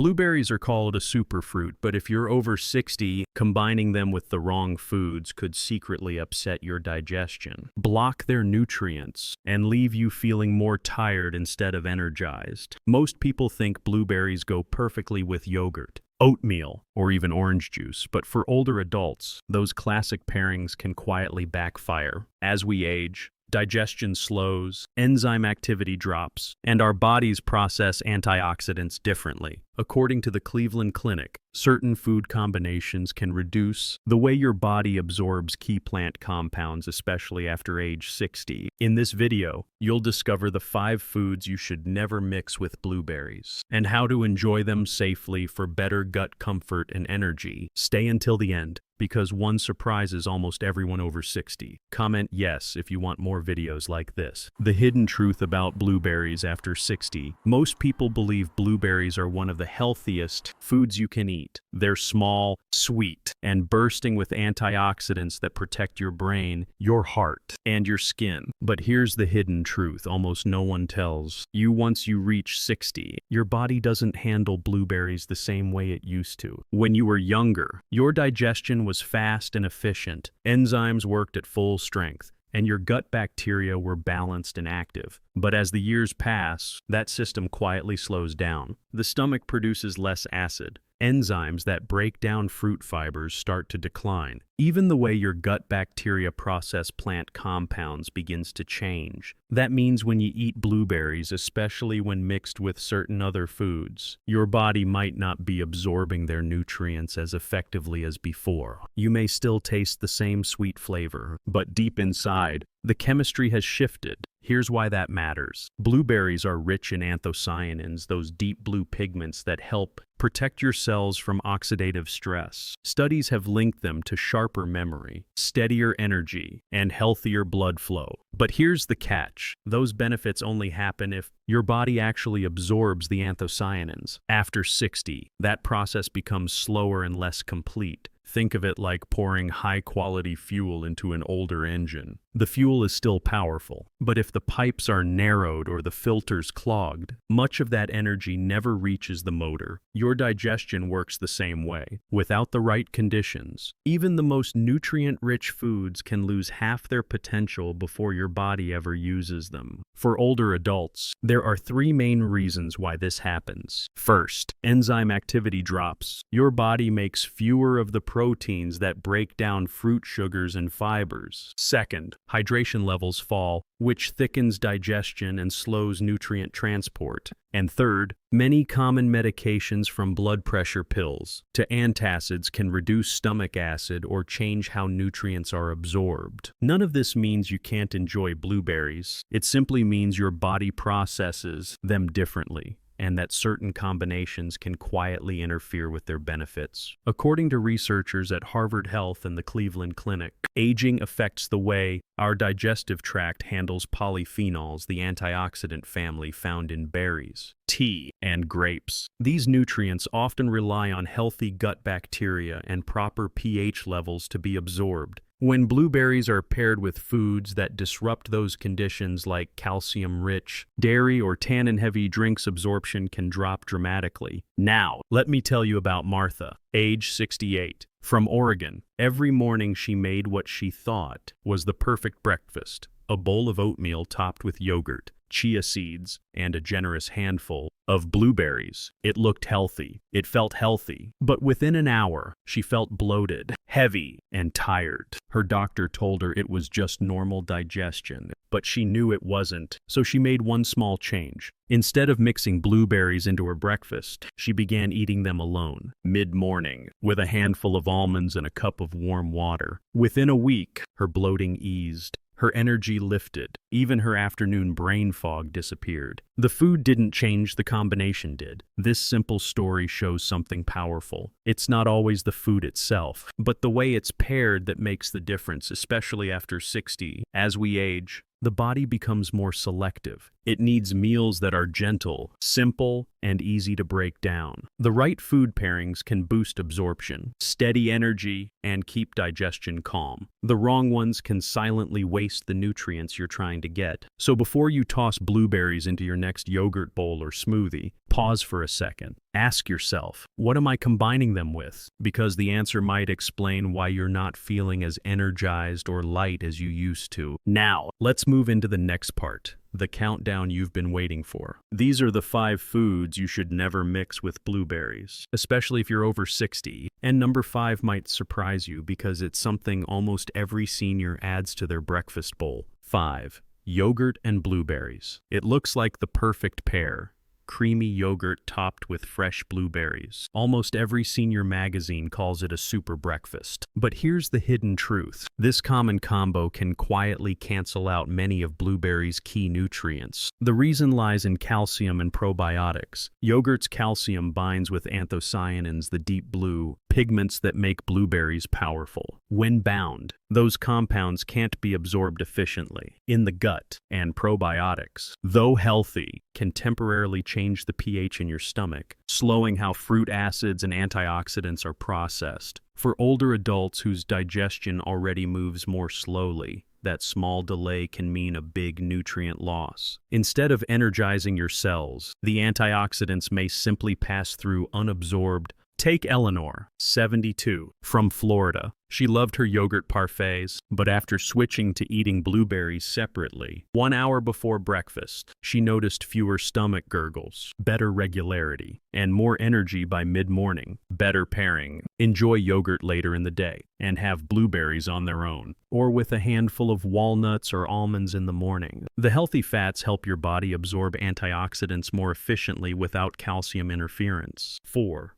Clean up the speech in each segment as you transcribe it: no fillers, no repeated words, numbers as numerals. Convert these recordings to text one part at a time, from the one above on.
Blueberries are called a superfruit, but if you're over 60, combining them with the wrong foods could secretly upset your digestion, block their nutrients, and leave you feeling more tired instead of energized. Most people think blueberries go perfectly with yogurt, oatmeal, or even orange juice, but for older adults, those classic pairings can quietly backfire. As we age, digestion slows, enzyme activity drops, and our bodies process antioxidants differently. According to the Cleveland Clinic, certain food combinations can reduce the way your body absorbs key plant compounds, especially after age 60. In this video, you'll discover the 5 foods you should never mix with blueberries, and how to enjoy them safely for better gut comfort and energy. Stay until the end, because one surprises almost everyone over 60. Comment yes if you want more videos like this. The hidden truth about blueberries after 60. Most people believe blueberries are one of the healthiest foods you can eat. They're small, sweet, and bursting with antioxidants that protect your brain, your heart, and your skin. But here's the hidden truth almost no one tells you. Once you reach 60, your body doesn't handle blueberries the same way it used to. When you were younger, your digestion was fast and efficient, enzymes worked at full strength, and your gut bacteria were balanced and active. But as the years pass, that system quietly slows down. The stomach produces less acid. Enzymes that break down fruit fibers start to decline. Even the way your gut bacteria process plant compounds begins to change. That means when you eat blueberries, especially when mixed with certain other foods, your body might not be absorbing their nutrients as effectively as before. You may still taste the same sweet flavor, but deep inside, the chemistry has shifted. Here's why that matters. Blueberries are rich in anthocyanins, those deep blue pigments that help protect your cells from oxidative stress. Studies have linked them to sharper memory, steadier energy, and healthier blood flow. But here's the catch. Those benefits only happen if your body actually absorbs the anthocyanins. After 60, that process becomes slower and less complete. Think of it like pouring high-quality fuel into an older engine. The fuel is still powerful, but if the pipes are narrowed or the filters clogged, much of that energy never reaches the motor. Your digestion works the same way. Without the right conditions, even the most nutrient-rich foods can lose half their potential before your body ever uses them. For older adults, there are 3 main reasons why this happens. First, enzyme activity drops. Your body makes fewer of the proteins that break down fruit sugars and fibers. Second, hydration levels fall, which thickens digestion and slows nutrient transport. And third, many common medications from blood pressure pills to antacids can reduce stomach acid or change how nutrients are absorbed. None of this means you can't enjoy blueberries. It simply means your body processes them differently, and that certain combinations can quietly interfere with their benefits. According to researchers at Harvard Health and the Cleveland Clinic, aging affects the way our digestive tract handles polyphenols, the antioxidant family found in berries, tea, and grapes. These nutrients often rely on healthy gut bacteria and proper pH levels to be absorbed. When blueberries are paired with foods that disrupt those conditions like calcium-rich dairy or tannin-heavy drinks, absorption can drop dramatically. Now, let me tell you about Martha, age 68. From Oregon, every morning she made what she thought was the perfect breakfast: a bowl of oatmeal topped with yogurt, chia seeds, and a generous handful of blueberries. It looked healthy. It felt healthy. But within an hour, she felt bloated, heavy, and tired. Her doctor told her it was just normal digestion, but she knew it wasn't, so she made one small change. Instead of mixing blueberries into her breakfast, she began eating them alone, mid-morning, with a handful of almonds and a cup of warm water. Within a week, her bloating eased. Her energy lifted. Even her afternoon brain fog disappeared. The food didn't change, the combination did. This simple story shows something powerful. It's not always the food itself, but the way it's paired that makes the difference, especially after 60. As we age, the body becomes more selective. It needs meals that are gentle, simple, and easy to break down. The right food pairings can boost absorption, steady energy, and keep digestion calm. The wrong ones can silently waste the nutrients you're trying to get. So before you toss blueberries into your next yogurt bowl or smoothie, pause for a second. Ask yourself, what am I combining them with? Because the answer might explain why you're not feeling as energized or light as you used to. Now, let's move into the next part. The countdown you've been waiting for. These are the 5 foods you should never mix with blueberries, especially if you're over 60. And number 5 might surprise you because it's something almost every senior adds to their breakfast bowl. 5. Yogurt and blueberries. It looks like the perfect pair. Creamy yogurt topped with fresh blueberries. Almost every senior magazine calls it a super breakfast. But here's the hidden truth. This common combo can quietly cancel out many of blueberries' key nutrients. The reason lies in calcium and probiotics. Yogurt's calcium binds with anthocyanins, the deep blue pigments that make blueberries powerful. When bound, those compounds can't be absorbed efficiently in the gut, and probiotics, though healthy, can temporarily change the pH in your stomach, slowing how fruit acids and antioxidants are processed. For older adults whose digestion already moves more slowly, that small delay can mean a big nutrient loss. Instead of energizing your cells, the antioxidants may simply pass through unabsorbed. Take Eleanor, 72, from Florida. She loved her yogurt parfaits, but after switching to eating blueberries separately, 1 hour before breakfast, she noticed fewer stomach gurgles, better regularity, and more energy by mid-morning. Better pairing. Enjoy yogurt later in the day, and have blueberries on their own, or with a handful of walnuts or almonds in the morning. The healthy fats help your body absorb antioxidants more efficiently without calcium interference. 4.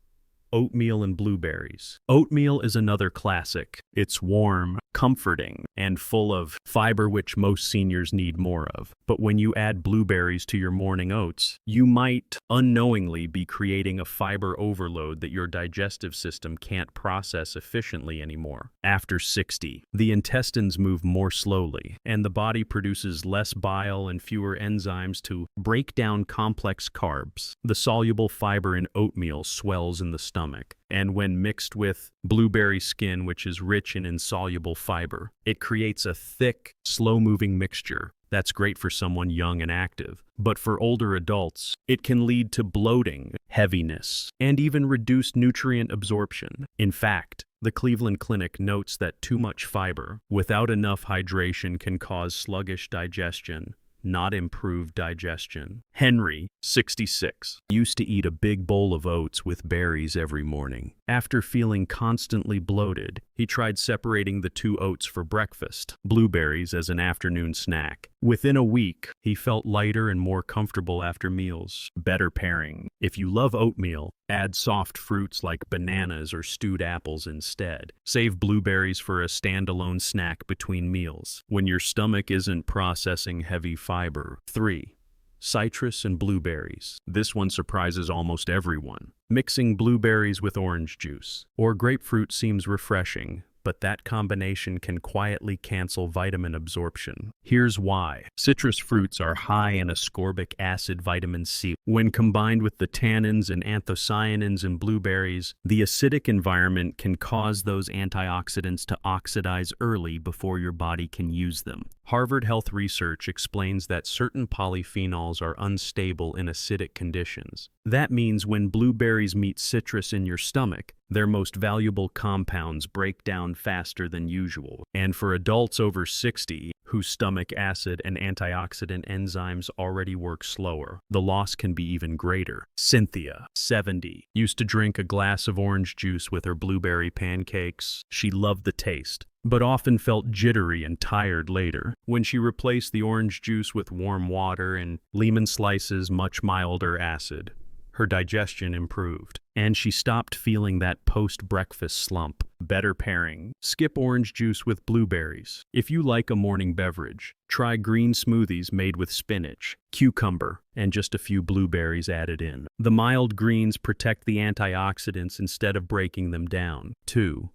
Oatmeal and blueberries. Oatmeal is another classic. It's warm, comforting, and full of fiber, which most seniors need more of. But when you add blueberries to your morning oats, you might unknowingly be creating a fiber overload that your digestive system can't process efficiently anymore. After 60, the intestines move more slowly, and the body produces less bile and fewer enzymes to break down complex carbs. The soluble fiber in oatmeal swells in the stomach, and when mixed with blueberry skin, which is rich in insoluble fiber, it creates a thick, slow-moving mixture that's great for someone young and active. But for older adults, it can lead to bloating, heaviness, and even reduced nutrient absorption. In fact, the Cleveland Clinic notes that too much fiber without enough hydration can cause sluggish digestion, not improved digestion. Henry, 66, used to eat a big bowl of oats with berries every morning. After feeling constantly bloated, he tried separating the 2 oats for breakfast, blueberries as an afternoon snack. Within a week, he felt lighter and more comfortable after meals. Better pairing. If you love oatmeal, add soft fruits like bananas or stewed apples instead. Save blueberries for a standalone snack between meals, when your stomach isn't processing heavy fiber. 3. Citrus and blueberries. This one surprises almost everyone. Mixing blueberries with orange juice or grapefruit seems refreshing, but that combination can quietly cancel vitamin absorption. Here's why. Citrus fruits are high in ascorbic acid, vitamin C. When combined with the tannins and anthocyanins in blueberries, the acidic environment can cause those antioxidants to oxidize early before your body can use them. Harvard Health research explains that certain polyphenols are unstable in acidic conditions. That means when blueberries meet citrus in your stomach, their most valuable compounds break down faster than usual. And for adults over 60, whose stomach acid and antioxidant enzymes already work slower, the loss can be even greater. Cynthia, 70, used to drink a glass of orange juice with her blueberry pancakes. She loved the taste, but often felt jittery and tired later. When she replaced the orange juice with warm water and lemon slices, much milder acid, her digestion improved, and she stopped feeling that post-breakfast slump. Better pairing. Skip orange juice with blueberries. If you like a morning beverage, try green smoothies made with spinach, cucumber, and just a few blueberries added in. The mild greens protect the antioxidants instead of breaking them down. 2.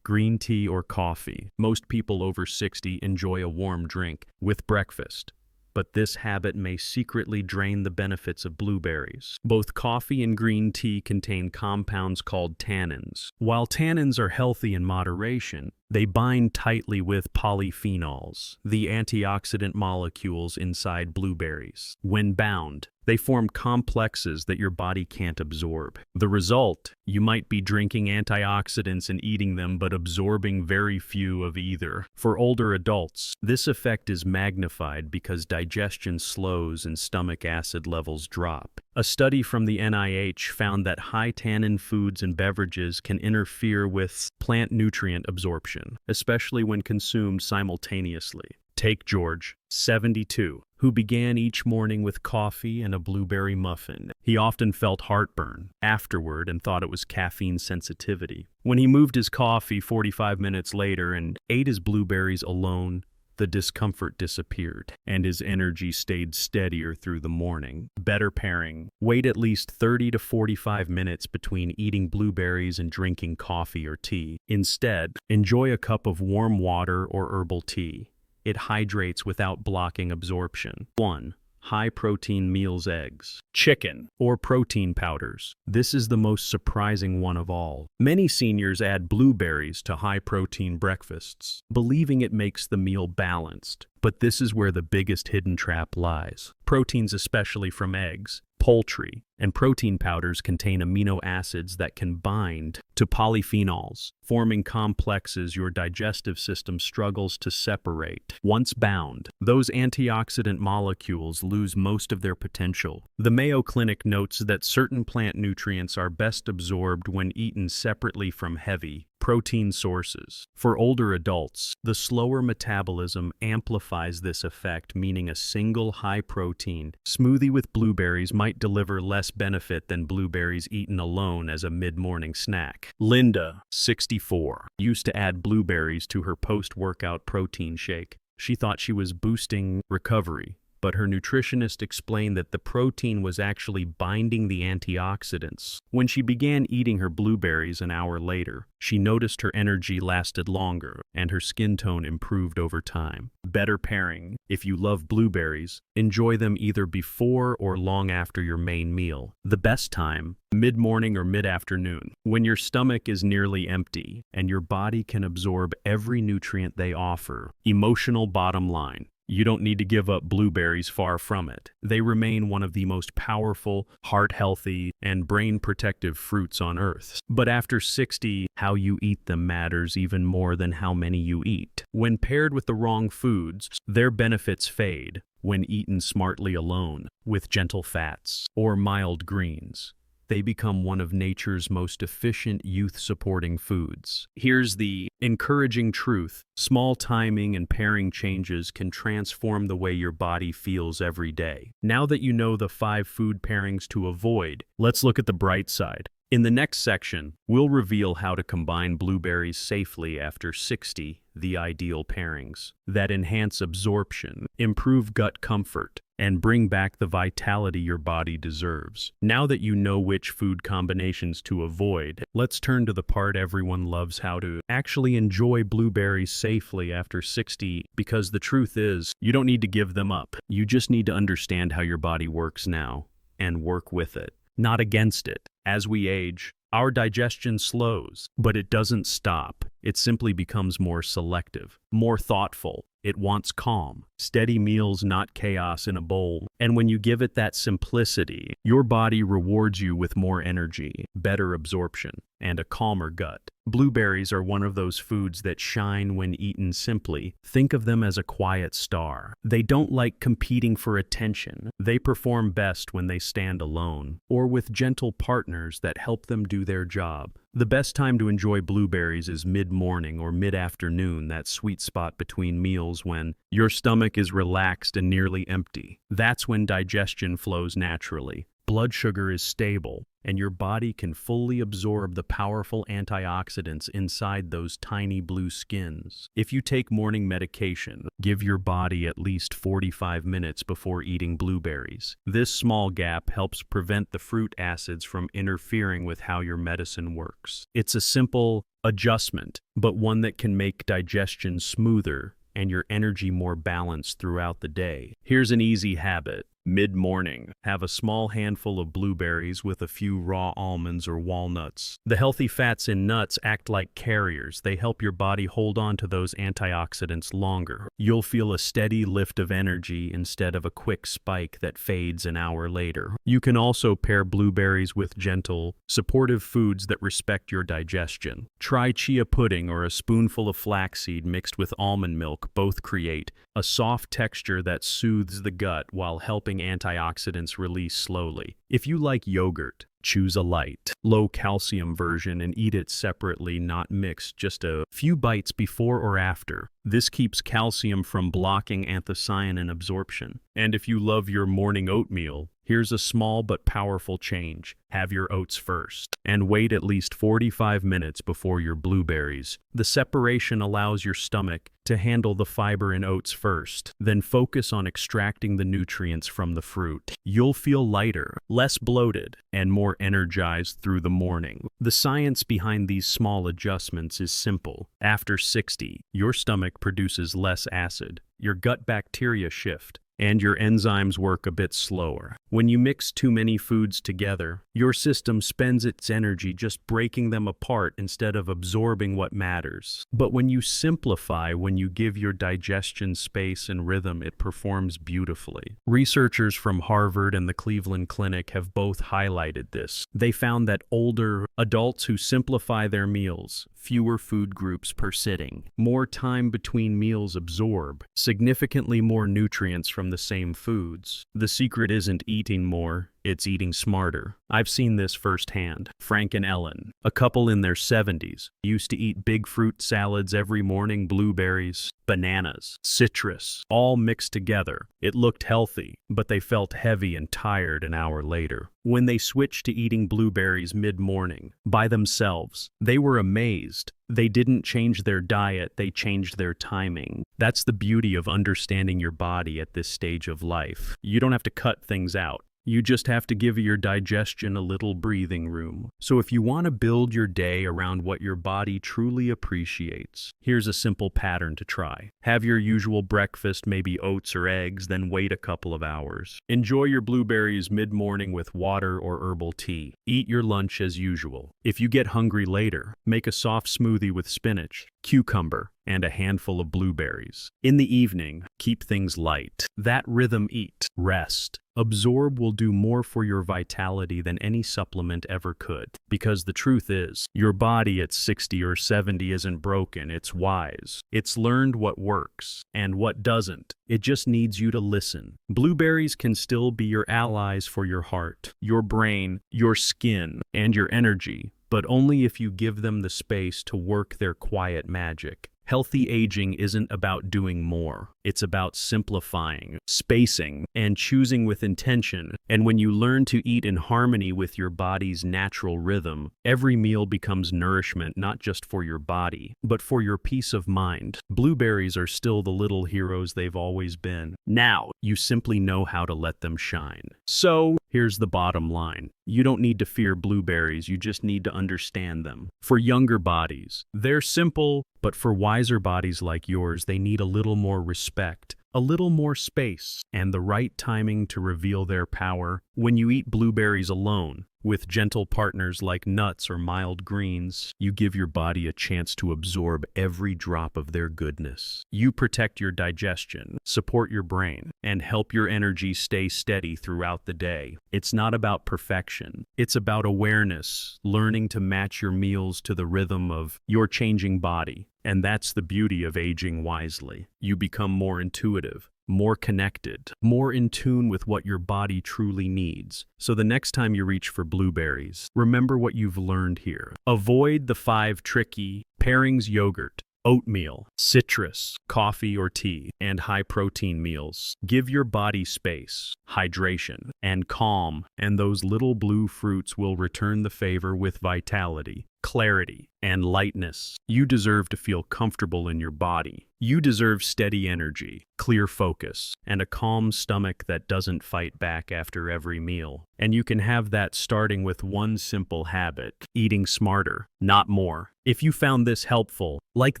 Green tea or coffee. Most people over 60 enjoy a warm drink with breakfast. but this habit may secretly drain the benefits of blueberries. Both coffee and green tea contain compounds called tannins. While tannins are healthy in moderation, they bind tightly with polyphenols, the antioxidant molecules inside blueberries. When bound, they form complexes that your body can't absorb. The result, you might be drinking antioxidants and eating them, but absorbing very few of either. For older adults, this effect is magnified because digestion slows and stomach acid levels drop. A study from the NIH found that high tannin foods and beverages can interfere with plant nutrient absorption, especially when consumed simultaneously. Take George, 72, who began each morning with coffee and a blueberry muffin. He often felt heartburn afterward and thought it was caffeine sensitivity. When he moved his coffee 45 minutes later and ate his blueberries alone, the discomfort disappeared, and his energy stayed steadier through the morning. Better pairing. Wait at least 30 to 45 minutes between eating blueberries and drinking coffee or tea. Instead, enjoy a cup of warm water or herbal tea. It hydrates without blocking absorption. 1. High-protein meals eggs, chicken, or protein powders. This is the most surprising one of all. Many seniors add blueberries to high-protein breakfasts, believing it makes the meal balanced. But this is where the biggest hidden trap lies. Proteins, especially from eggs, poultry, and protein powders contain amino acids that can bind to polyphenols, forming complexes your digestive system struggles to separate. Once bound, those antioxidant molecules lose most of their potential. The Mayo Clinic notes that certain plant nutrients are best absorbed when eaten separately from heavy protein sources. For older adults, the slower metabolism amplifies this effect, meaning a single high-protein smoothie with blueberries might deliver less benefit than blueberries eaten alone as a mid-morning snack. Linda, 64, used to add blueberries to her post-workout protein shake. She thought she was boosting recovery, but her nutritionist explained that the protein was actually binding the antioxidants. When she began eating her blueberries an hour later, she noticed her energy lasted longer and her skin tone improved over time. Better pairing. If you love blueberries, enjoy them either before or long after your main meal. The best time, mid-morning or mid-afternoon, when your stomach is nearly empty and your body can absorb every nutrient they offer. Emotional bottom line. You don't need to give up blueberries, far from it. They remain one of the most powerful, heart-healthy, and brain-protective fruits on Earth. But after 60, how you eat them matters even more than how many you eat. When paired with the wrong foods, their benefits fade. When eaten smartly alone, with gentle fats or mild greens, they become one of nature's most efficient youth-supporting foods. Here's the encouraging truth. Small timing and pairing changes can transform the way your body feels every day. Now that you know the 5 food pairings to avoid, let's look at the bright side. In the next section, we'll reveal how to combine blueberries safely after 60, the ideal pairings that enhance absorption, improve gut comfort, and bring back the vitality your body deserves. Now that you know which food combinations to avoid, let's turn to the part everyone loves: how to actually enjoy blueberries safely after 60, because the truth is, you don't need to give them up. You just need to understand how your body works now and work with it, not against it. As we age, our digestion slows, but it doesn't stop. It simply becomes more selective, more thoughtful. It wants calm, steady meals, not chaos in a bowl. And when you give it that simplicity, your body rewards you with more energy, better absorption, and a calmer gut. Blueberries are one of those foods that shine when eaten simply. Think of them as a quiet star. They don't like competing for attention. They perform best when they stand alone, or with gentle partners that help them do their job. The best time to enjoy blueberries is mid-morning or mid-afternoon, that sweet spot between meals when your stomach is relaxed and nearly empty. That's when digestion flows naturally. Blood sugar is stable, and your body can fully absorb the powerful antioxidants inside those tiny blue skins. If you take morning medication, give your body at least 45 minutes before eating blueberries. This small gap helps prevent the fruit acids from interfering with how your medicine works. It's a simple adjustment, but one that can make digestion smoother and your energy more balanced throughout the day. Here's an easy habit. Mid-morning, have a small handful of blueberries with a few raw almonds or walnuts. The healthy fats in nuts act like carriers. They help your body hold on to those antioxidants longer. You'll feel a steady lift of energy instead of a quick spike that fades an hour later. You can also pair blueberries with gentle, supportive foods that respect your digestion. Try chia pudding or a spoonful of flaxseed mixed with almond milk. Both create a soft texture that soothes the gut while helping antioxidants release slowly. If you like yogurt, choose a light, low-calcium version and eat it separately, not mixed, just a few bites before or after. This keeps calcium from blocking anthocyanin absorption. And if you love your morning oatmeal, here's a small but powerful change. Have your oats first, and wait at least 45 minutes before your blueberries. The separation allows your stomach to handle the fiber in oats first, then focus on extracting the nutrients from the fruit. You'll feel lighter, less bloated, and more energized through the morning. The science behind these small adjustments is simple. After 60, your stomach produces less acid, your gut bacteria shift, and your enzymes work a bit slower. When you mix too many foods together, your system spends its energy just breaking them apart instead of absorbing what matters. But when you simplify, when you give your digestion space and rhythm, it performs beautifully. Researchers from Harvard and the Cleveland Clinic have both highlighted this. They found that older adults who simplify their meals, fewer food groups per sitting, more time between meals absorb significantly more nutrients from the same foods. The secret isn't eating more, it's eating smarter. I've seen this firsthand. Frank and Ellen, a couple in their 70s, used to eat big fruit salads every morning, blueberries, bananas, citrus, all mixed together. It looked healthy, but they felt heavy and tired an hour later. When they switched to eating blueberries mid-morning, by themselves, they were amazed. They didn't change their diet, they changed their timing. That's the beauty of understanding your body at this stage of life. You don't have to cut things out. You just have to give your digestion a little breathing room. So if you want to build your day around what your body truly appreciates, here's a simple pattern to try. Have your usual breakfast, maybe oats or eggs, then wait a couple of hours. Enjoy your blueberries mid-morning with water or herbal tea. Eat your lunch as usual. If you get hungry later, make a soft smoothie with spinach, cucumber, and a handful of blueberries. In the evening, keep things light. That rhythm, eat, rest, absorb will do more for your vitality than any supplement ever could. Because the truth is, your body at 60 or 70 isn't broken, it's wise. It's learned what works and what doesn't. It just needs you to listen. Blueberries can still be your allies for your heart, your brain, your skin, and your energy, but only if you give them the space to work their quiet magic. Healthy aging isn't about doing more. It's about simplifying, spacing, and choosing with intention. And when you learn to eat in harmony with your body's natural rhythm, every meal becomes nourishment not just for your body, but for your peace of mind. Blueberries are still the little heroes they've always been. Now, you simply know how to let them shine. So, here's the bottom line. You don't need to fear blueberries, you just need to understand them. For younger bodies, they're simple, but for wiser bodies like yours, they need a little more respect, a little more space, and the right timing to reveal their power. When you eat blueberries alone, with gentle partners like nuts or mild greens, you give your body a chance to absorb every drop of their goodness. You protect your digestion, support your brain, and help your energy stay steady throughout the day. It's not about perfection. It's about awareness, learning to match your meals to the rhythm of your changing body. And that's the beauty of aging wisely. You become more intuitive, more connected, more in tune with what your body truly needs. So the next time you reach for blueberries, remember what you've learned here. Avoid the 5 tricky pairings: yogurt, oatmeal, citrus, coffee or tea, and high-protein meals. Give your body space, hydration, and calm, and those little blue fruits will return the favor with vitality, clarity, and lightness. You deserve to feel comfortable in your body. You deserve steady energy, clear focus, and a calm stomach that doesn't fight back after every meal. And you can have that starting with one simple habit: eating smarter, not more. If you found this helpful, like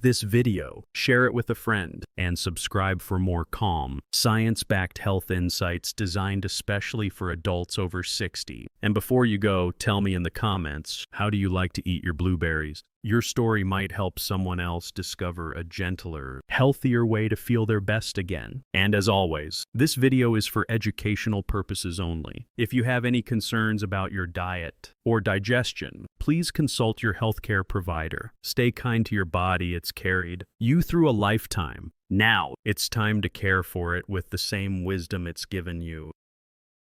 this video, share it with a friend, and subscribe for more calm, science-backed health insights designed especially for adults over 60. And before you go, tell me in the comments, how do you like to eat your blueberries? Your story might help someone else discover a gentler, healthier way to feel their best again. And as always, this video is for educational purposes only. If you have any concerns about your diet or digestion, please consult your healthcare provider. Stay kind to your body, it's carried you through a lifetime. Now, it's time to care for it with the same wisdom it's given you.